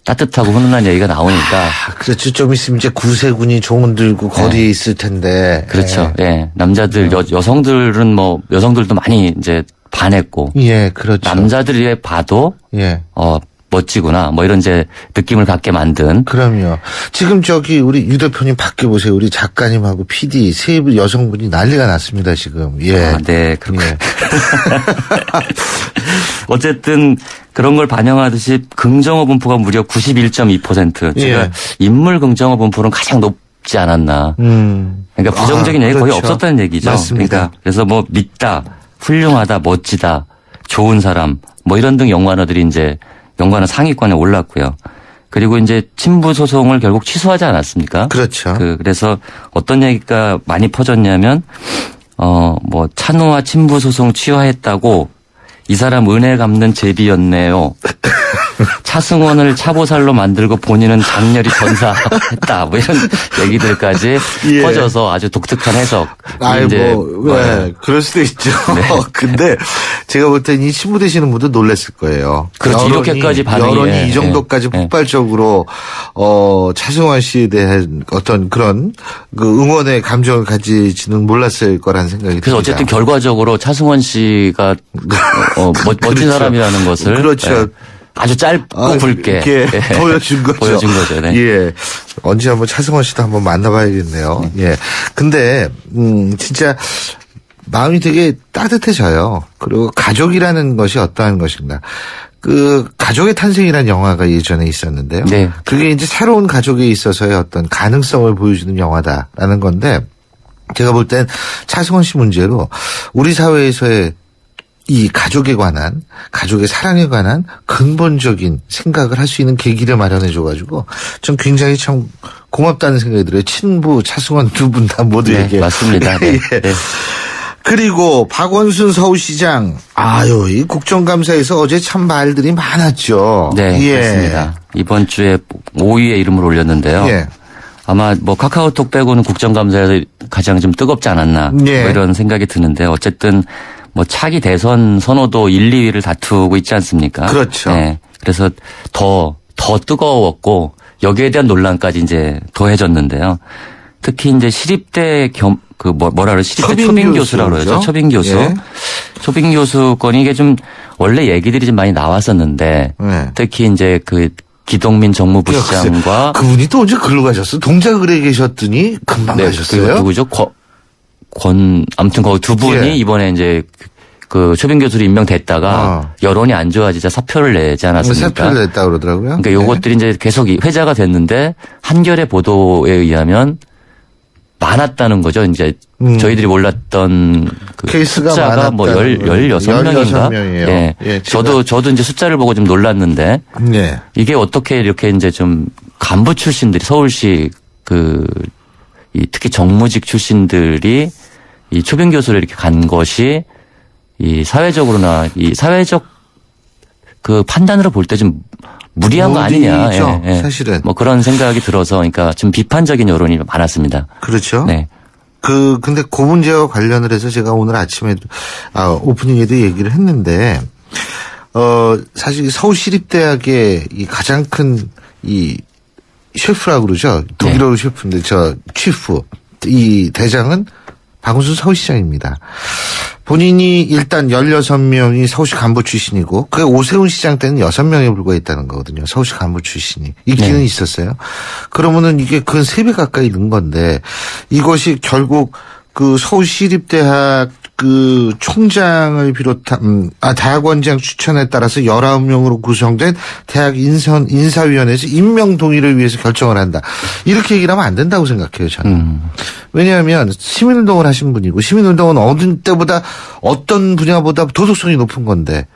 따뜻하고 훈훈한 얘기가 나오니까. 그렇죠. 좀 있으면 이제 구세군이 종은 들고 거리에 있을 텐데. 그렇죠. 예. 남자들, 여성들은 뭐, 여성들도 많이 이제 반했고. 예, 그렇죠. 남자들이 봐도. 예. 멋지구나. 뭐 이런 이제 느낌을 갖게 만든. 그럼요. 지금 우리 유 대표님 밖에 보세요. 우리 작가님하고 PD 세 여성분이 난리가 났습니다, 지금. 예. 네. 그렇군요. 예. 어쨌든 그런 걸 반영하듯이 긍정어 분포가 무려 91.2%. 제가 예. 인물 긍정어 분포는 가장 높지 않았나. 그러니까 부정적인 얘기 그렇죠. 거의 없었다는 얘기죠. 맞습니다. 그러니까 그래서 뭐 믿다, 훌륭하다, 멋지다, 좋은 사람 뭐 이런 등 연관어들이 이제 연관어 상위권에 올랐고요. 그리고 이제 친부 소송을 결국 취소하지 않았습니까? 그렇죠. 그래서 어떤 얘기가 많이 퍼졌냐면 뭐 찬호와 친부 소송 취하했다고 이 사람 은혜 갚는 제비였네요. 차승원을 차보살로 만들고 본인은 장렬히 전사했다. 뭐 이런 얘기들까지 예. 퍼져서 아주 독특한 해석. 네, 그럴 수도 있죠. 네. 근데 제가 볼 땐 이 신부 되시는 분도 놀랐을 거예요. 그렇죠. 이렇게까지 반응이. 여론이 이 정도까지 폭발적으로 차승원 씨에 대한 어떤 그런 그 응원의 감정을 가지지는 몰랐을 거라는 생각이 듭니다. 그래서 어쨌든 결과적으로 차승원 씨가 멋진 그렇죠. 사람이라는 것을. 그렇죠. 네. 아주 짧고 굵게 보여준 거죠. 보여준 거죠. 네. 예. 언제 한번 차승원 씨도 한번 만나봐야겠네요. 예. 근데 진짜 마음이 되게 따뜻해져요. 그리고 가족이라는 것이 어떠한 것인가. 그 가족의 탄생이라는 영화가 예전에 있었는데요. 네. 그게 이제 새로운 가족에 있어서의 어떤 가능성을 보여주는 영화다라는 건데 제가 볼 땐 차승원 씨 문제로 우리 사회에서의 이 가족에 관한, 가족의 사랑에 관한 근본적인 생각을 할 수 있는 계기를 마련해줘가지고 좀 굉장히 참 고맙다는 생각이 들어요. 친부 차승원 두 분 다 모두에게. 네, 맞습니다. 네. 예. 네. 그리고 박원순 서울시장, 이 국정감사에서 어제 참 말들이 많았죠. 네, 예. 그렇습니다. 이번 주에 5위의 이름을 올렸는데요. 예. 아마 뭐 카카오톡 빼고는 국정감사에서 가장 좀 뜨겁지 않았나 예. 뭐 이런 생각이 드는데 어쨌든 뭐 차기 대선 선호도 1, 2위를 다투고 있지 않습니까? 그렇죠. 네. 그래서 더 뜨거웠고 여기에 대한 논란까지 이제 더해졌는데요. 특히 이제 시립대 시립대 초빙교수라고 그러죠. 초빙교수. 예. 초빙교수 건이 이게 좀 원래 얘기들이 좀 많이 나왔었는데 특히 이제 그 기동민 정무부 시장과 그분이 또 언제 글로 가셨어? 동작을에 계셨더니 금방 가셨어요. 누구죠? 아무튼 거기 두 분이 예. 이번에 이제 그 초빙 교수로 임명됐다가 여론이 안 좋아지자 사표를 내지 않았습니까? 사표를 냈다고 그러더라고요. 그러니까 요것들이 이제 계속 회자가 됐는데 한겨레 보도에 의하면 많았다는 거죠. 이제 저희들이 몰랐던 그 케이스가 숫자가 뭐 16명인가? 네. 예, 저도 이제 숫자를 보고 좀 놀랐는데 네. 이게 어떻게 이렇게 이제 좀 간부 출신들이 서울시 특히 정무직 출신들이 이 초빙 교수를 이렇게 간 것이 이 사회적으로나 이 사회적 그 판단으로 볼 때 좀 무리한 거 아니냐. 예. 사실은. 뭐 그런 생각이 들어서 그러니까 좀 비판적인 여론이 많았습니다. 그렇죠. 네. 근데 그 문제와 관련을 해서 제가 오늘 아침에 오프닝에도 얘기를 했는데 사실 서울시립대학의 이 가장 큰 이 셰프라고 그러죠. 독일어로 셰프인데 치프. 이 대장은 박원순 서울시장입니다. 본인이 일단 16명이 서울시 간부 출신이고 그게 오세훈 시장 때는 6명에 불과했다는 거거든요. 서울시 간부 출신이. 있기는 있었어요. 그러면은 이게 근 3배 가까이 는 건데 이것이 결국 그 서울시립대학 그 총장을 비롯한 대학원장 추천에 따라서 19명으로 구성된 대학 인사위원회에서 임명 동의를 위해서 결정을 한다. 이렇게 얘기를 하면 안 된다고 생각해요, 저는. 왜냐하면 시민운동을 하신 분이고 시민운동은 어떤 분야보다 도덕성이 높은 건데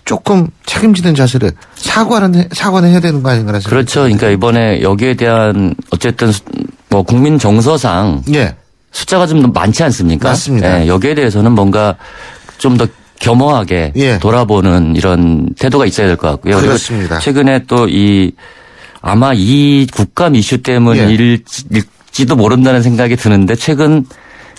조금 책임지는 자세를 사과는 해야 되는 거 아닌가라는 생각이 그렇죠. 그러니까 이번에 여기에 대한 어쨌든 뭐 국민 정서상 숫자가 좀 많지 않습니까? 맞습니다. 네, 여기에 대해서는 뭔가 좀 더 겸허하게 돌아보는 이런 태도가 있어야 될 것 같고요. 그렇습니다. 최근에 또 아마 이 국감 이슈 때문일지도 모른다는 생각이 드는데 최근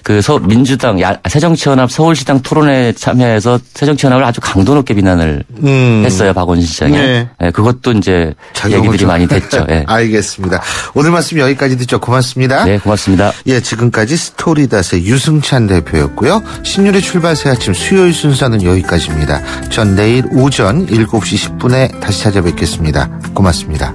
그 민주당 새정치연합 서울시당 토론회 참여해서 새정치연합을 아주 강도 높게 비난을 했어요. 박원순 시장이. 네, 그것도 이제 얘기들이 많이 됐죠. 네. 알겠습니다. 오늘 말씀 여기까지 듣죠. 고맙습니다. 네, 고맙습니다. 지금까지 스토리닷의 유승찬 대표였고요. 신율의 출발 새 아침 수요일 순서는 여기까지입니다. 전 내일 오전 7시 10분에 다시 찾아뵙겠습니다. 고맙습니다.